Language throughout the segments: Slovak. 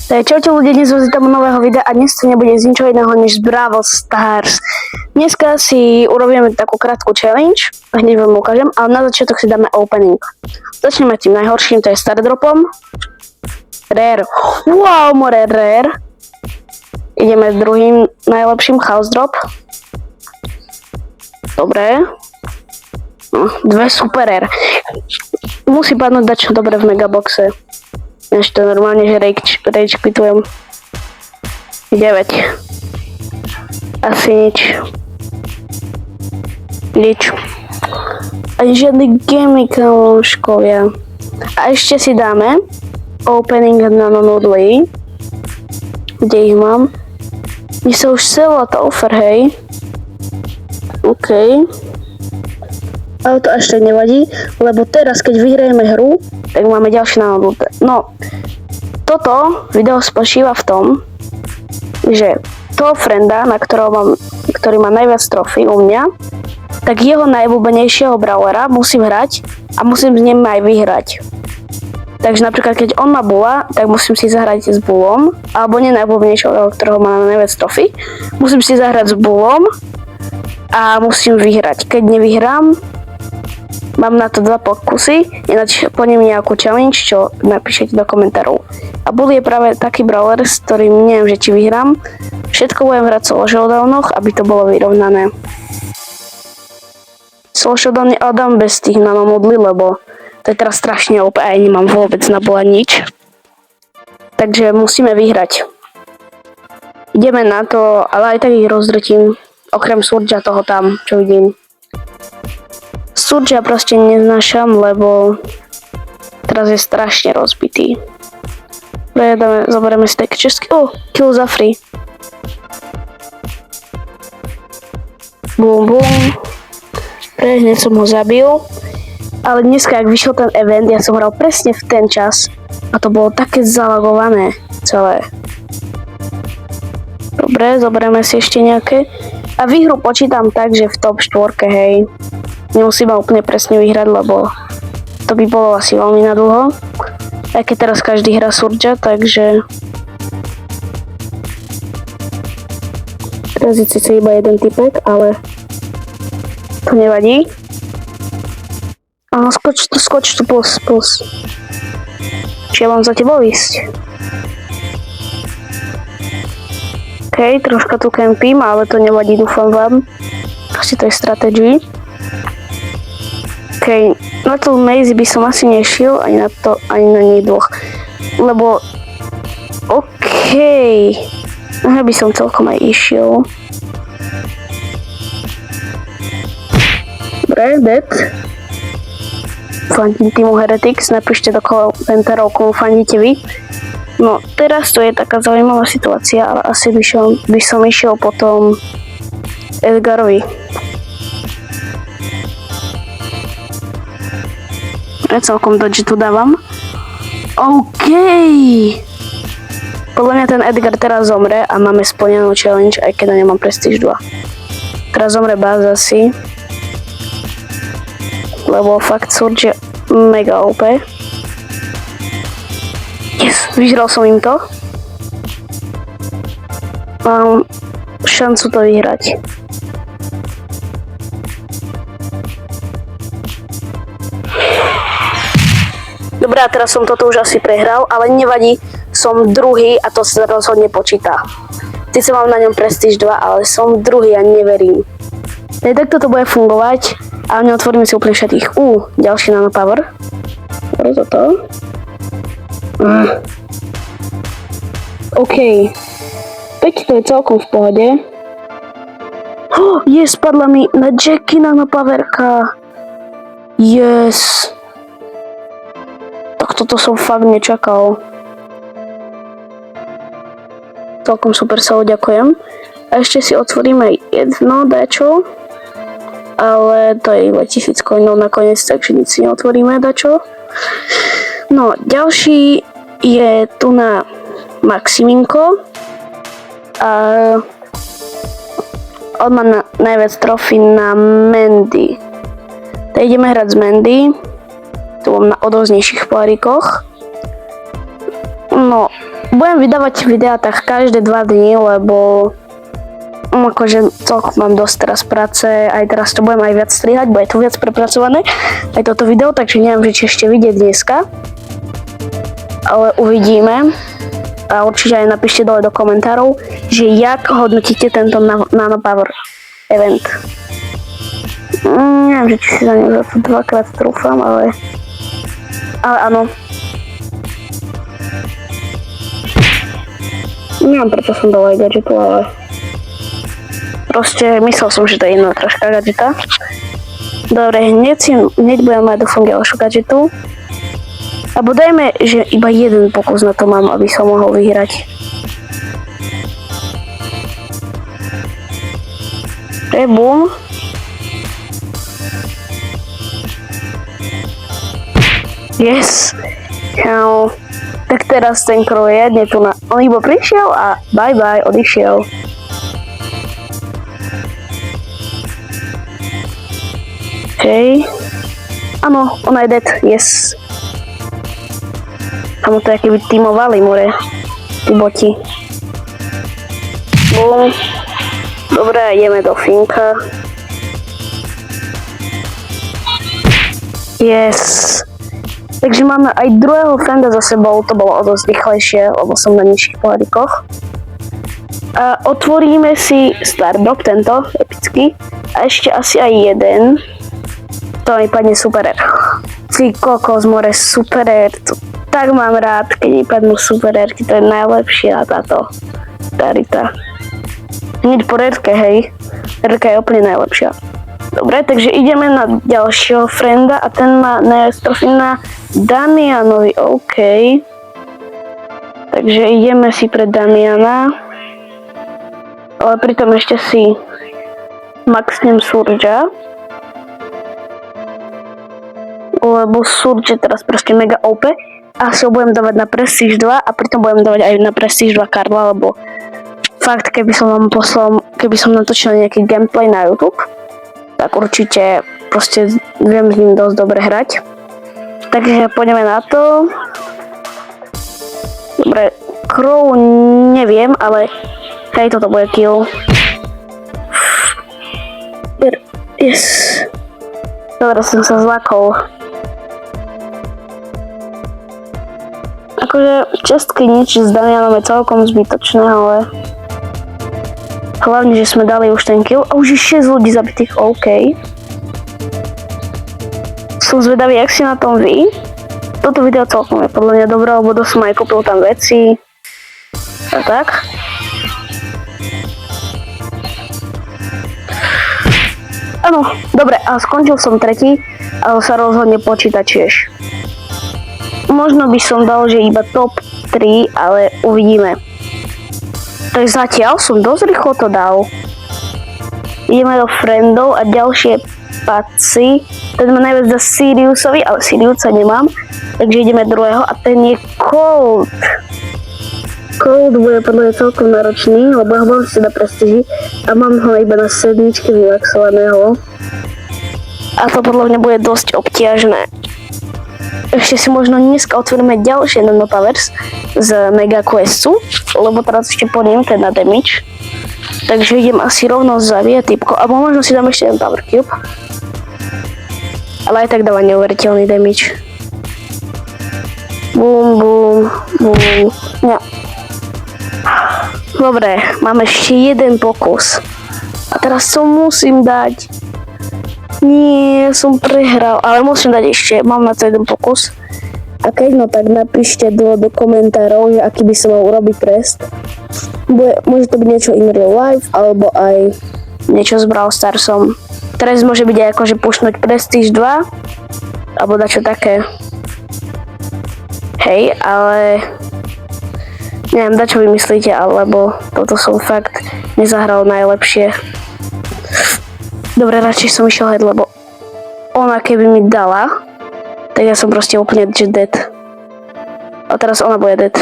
Tak čaute ľudia, dnes vás vítam u nového videa a dnes to nebude z ničoho iného než z Brawl Stars. Dneska si urobíme takú krátku challenge, hneď vám ukážem, ale na začiatok si dáme opening. Začneme tým najhorším, to je Star Dropom. Rare. Wow, more rare. Ideme s druhým najlepším, House Drop. Dobre. Dve super rare. Musí padnúť dačo dobre v megaboxe. Ešte normálne, že rage quitujem. 9. Asi nič. Ani žiadny gamy, kamoškovia. A ešte si dáme opening na noodly. Kde ich mám? Mne sa už celá tá offer, hej. OK. Ale to až tak nevadí, lebo teraz, keď vyhrajeme hru, tak máme ďalší návod. No, toto video spočíva v tom, že toho frenda, ktorý má najviac trofí u mňa, tak jeho najobľúbenejšieho brawlera musím hrať a musím s ním aj vyhrať. Takže napríklad, keď on má Bulla, tak musím si zahrať s Bullom, alebo nie najobľúbenejšieho, ktorého má najviac trofí, musím si zahrať s Bullom a musím vyhrať. Keď nevyhrám, mám na to 2 pokusy, ináč plním nejakú challenge, čo napíšete do komentárov. A Bull je práve taký brawler, s ktorým neviem, že či vyhrám. Všetko budem hrať solo showdownoch, aby to bolo vyrovnané. Solo showdowny ale dám bez tých nanomodly, lebo to je teraz strašne OP a ja nemám vôbec na Bulla nič. Takže musíme vyhrať. Ideme na to, ale aj tak ich rozdrtím. Okrem Surge'a toho tam, čo vidím. Surge'a proste neznášam, lebo teraz je strašne rozbitý. Zoberieme si také česky. Kill za free. Bum bum. Hneď som ho zabil. Ale dneska, ak vyšiel ten event, ja som hral presne v ten čas. A to bolo také zalagované celé. Dobre, zoberieme si ešte nejaké. A výhru počítam tak, že v top 4, hej. Nemusím úplne presne vyhrať, lebo to by bolo asi veľmi nadlho. Aj keď teraz každý hrá Surge'a, takže teraz je síce iba jeden typek, ale to nevadí. Áno, skoč tu plus. Či ja mám za tebou ísť? OK, troška tu campím, ale to nevadí, dúfam vám. Asi to je strategy. OK, na tú maze by som asi nešiel, ani na nej dvoch. Lebo OK, ja by som celkom aj išiel. Dobre, dead. Fandím týmu Heretics, napíšte do komentárov, komu fandíte vy. No, teraz to je taká zaujímavá situácia, ale asi by som išiel potom Edgarovi. Ja celkom dodge tu dávam. OK. Podľa mňa ten Edgar teraz zomre a máme splnenú challenge, aj keď nemám Prestige 2. Teraz zomre Buzz asi. Lebo fakt Surge je mega OP. Yes, vyžral som im to. Mám šancu to vyhrať. Dobrá, teraz som toto už asi prehral, ale nevadí, som druhý a to sa rozhodne počíta. Sice mám na ňom Prestige 2, ale som druhý a neverím. Takto to bude fungovať, ale neotvoríme si úplne všetkých. Ďalší nano power. Dobre, toto. OK. 5 to je celkom v pohode. Spadla mi na Jackie nano powerka. Yes. Tak toto som fakt nečakal. Celkom super, sa ďakujem. A ešte si otvoríme jedno dačo. Ale to je iba 1000 coinov nakoniec, takže nic si neotvoríme dačo. No, ďalší je tu na Maximinko. A on má najviac trofí na Mandy. Tak ideme hrať s Mandy. Tu mám na odovznejších polárikoch. No, budem vydávať videá tak každé 2 dní, lebo akože celkom mám dosť teraz práce, aj teraz to budem aj viac strihať, bude to viac prepracované, aj toto video, takže neviem, že či ešte vidieť dneska, ale uvidíme. A určite aj napíšte dole do komentárov, že jak hodnotíte tento Nano Power event. Neviem, že či si za ňu za to 2-krát trúfam, ale áno. Neviem, prečo som dal aj gadgetu, ale proste myslel som, že to je iná troška gadgeta. Dobre, hneď budem mať dúfam ďalšiu gadgetu. Abo dajme, že iba jeden pokus na to mám, aby som mohol vyhrať. Boom. Yes. No. Tak teraz ten kroj jedne tu na... On iba prišiel a bye bye, odišiel. Hej. Áno, ona je dead, yes. Tam to je keby tímovali, more. Tí boti. Boom. Dobre, ideme do Finka. Yes. Takže máme aj druhého frenda za sebou, to bolo o dosť rýchlejšie, lebo som na nižších pohľadikoch. A otvoríme si Stardrop, tento, epický. A ešte asi aj jeden. To mi padne super. Ty kokos, more, super. Tak mám rád, keď mi padnú super rarky, to je najlepšia táto rarita. Hneď po rarke, hej. Rarka je úplne najlepšia. Dobre, takže ideme na ďalšieho frenda a ten má najviac trofí na Damianovi, OK. Takže ideme si pre Damiana. Ale pritom ešte si maxnem Surge'a. Lebo Surge je teraz proste mega OP. Asi ho budem dávať na Prestige 2 a pritom budem dávať aj na Prestige 2 Karla, lebo fakt, keby som natočil nejaký gameplay na YouTube, tak určite proste viem s ním dosť dobre hrať. Takže poďme na to. Dobre, Crow neviem, ale hej, toto bude kill. Yes. Dobre, som sa zlakol. Akože čestky nič s Damianom je celkom zbytočné, ale hlavne, že sme dali už ten kill a už je 6 ľudí zabitých, OK. Som zvedavý, jak si na tom vy. Toto video celkom je podľa mňa dobré, lebo som aj kúpil tam veci a tak. Áno, dobre, a skončil som tretí, ale sa rozhodne počíta tiež. Možno by som dal, že iba top 3, ale uvidíme. Tak zatiaľ som dosť rýchlo to dal. Ideme do friendov a ďalšie paci. Ten má najviac za Siriusovi, ale Siriusa nemám. Takže ideme druhého a ten je Cold. Cold bude podľa mňa celkom náročný, lebo ho mám si na prestíži a mám ho iba na 7 vylaxovaného. A to podľa mňa bude dosť obťažné. Ešte si možno dneska otvoríme ďalšie Nano Powers z Mega Questu, lebo teraz ešte podiem ten na damage. Takže idem asi rovno zabíjať typko, alebo možno si dám ešte ten Power Cube. Ale aj tak dáva neuveriteľný damage. Bum, bum, bum. No. Dobre, máme ešte jeden pokus. A teraz to musím dať. Nie, som prehral, ale musím dať ešte, mám na to jeden pokus. A keď no, tak napíšte do komentárov, že aký by som mal urobiť trest. Môže to byť niečo in real life, alebo aj niečo s Brawl Starsom. Trest môže byť aj akože pušnúť Prestige 2, alebo dačo také. Hej, ale neviem, dačo vymyslíte, alebo toto som fakt nezahral najlepšie. Dobre, radšej som išiel head, lebo ona keby mi dala, tak ja som proste úplne dead. A teraz ona bude dead.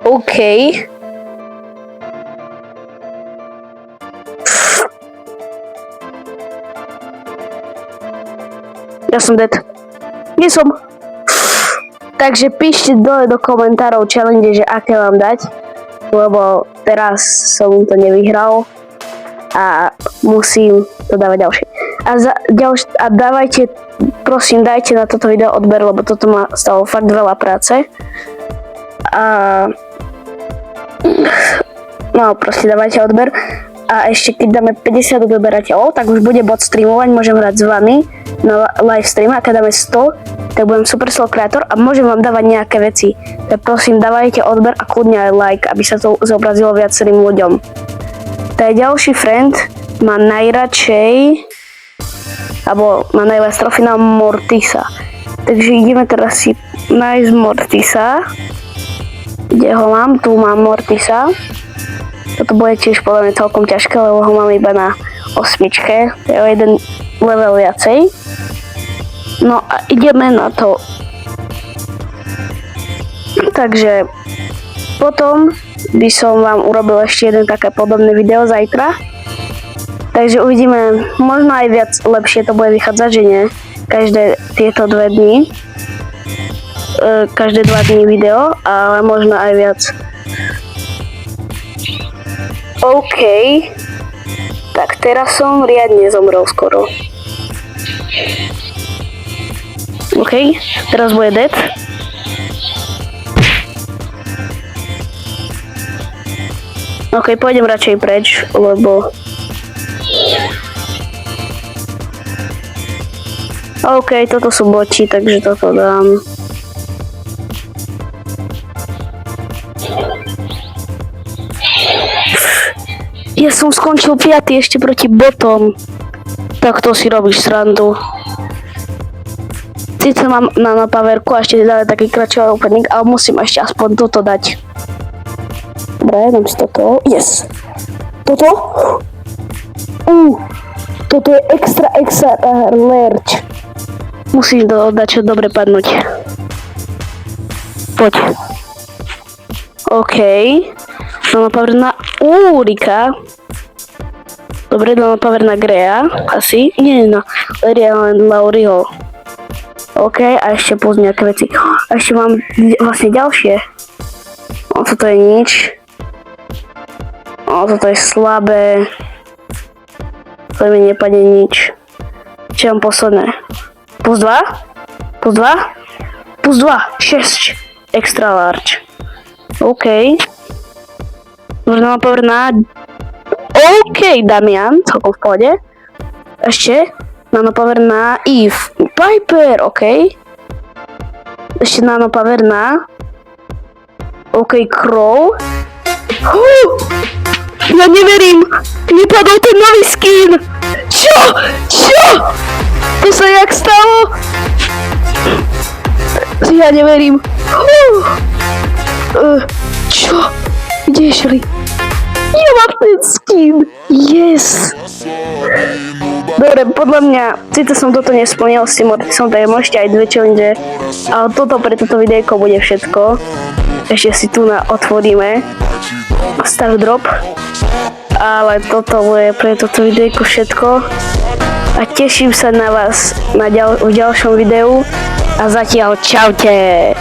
OK. Ja som dead. Nie som. Takže píšte dole do komentárov challenge, že aké mám dať, lebo teraz som to nevyhral a musím to dávať ďalšie. A dávajte, prosím, dajte na toto video odber, lebo toto ma stalo fakt veľa práce. A no, proste dávajte odber. A ešte keď dáme 50 odberateľov, tak už bude bot streamovať, môžem hrať s vami na live stream. A keď dáme 100, tak budem Supercell kreator a môžem vám dávať nejaké veci. Tak prosím, dávajte odber a kľudne aj like, aby sa to zobrazilo viacerým ľuďom. To je ďalší friend, má najradšej, alebo má najviac trofy na Mortisa. Takže ideme teraz si nájsť Mortisa. Kde ho mám? Tu mám Mortisa. Toto bude tiež podľa mňa celkom ťažké, lebo ho mám iba na 8. To je o jeden level viacej. No a ideme na to. Takže potom by som vám urobil ešte jeden také podobné video zajtra. Takže uvidíme, možno aj viac lepšie to bude vychádzať, že nie? Každé tieto 2 dni. Každé 2 dní video, ale možno aj viac. OK. Tak teraz som riadne zomrel skoro. OK, teraz bude dead. OK, pôjdem radšej preč, lebo... OK, toto sú boti, takže toto dám. Ja som skončil 5. ešte proti botom. Tak to si robíš srandu. Sice mám na powerku a ešte dále taký kratší opening, ale musím ešte aspoň toto dať. Dobre, dám si toto. Yes! Toto? Toto je extra large. Musíš dať čo dobre padnúť. Poď. OK. Mám power na Rika. Dobre, dám power na Greya. Asi. Nie, na Leria, len Lauriho. OK, a ešte plus nejaké veci. A ešte mám vlastne ďalšie. Toto je nič. Toto je slabé. To mi nepadne nič. Čo mám posledné? Plus 2? Plus 2? Plus 2. 6. Extra large. OK. Možno mám power na... OK, Damian. Celkom v pohode. Ešte. Nano power na Eve. Piper. OK. Ešte nano power na... OK, Crow. Ja neverím. Nepadol ten nový skin. Čo? To sa jak stalo? Ja neverím. Čo? Kde je Shelly? Ja mám ten skin. Yes. Dobre, podľa mňa, síce som toto nesplnil s tým Mortisom, tak môžete aj 2 challenge, ale toto pre toto videjko bude všetko. Ešte si tu otvoríme Star Drop. Ale toto bude pre toto videjko všetko. A teším sa na vás v ďalšom videu. A zatiaľ čaute.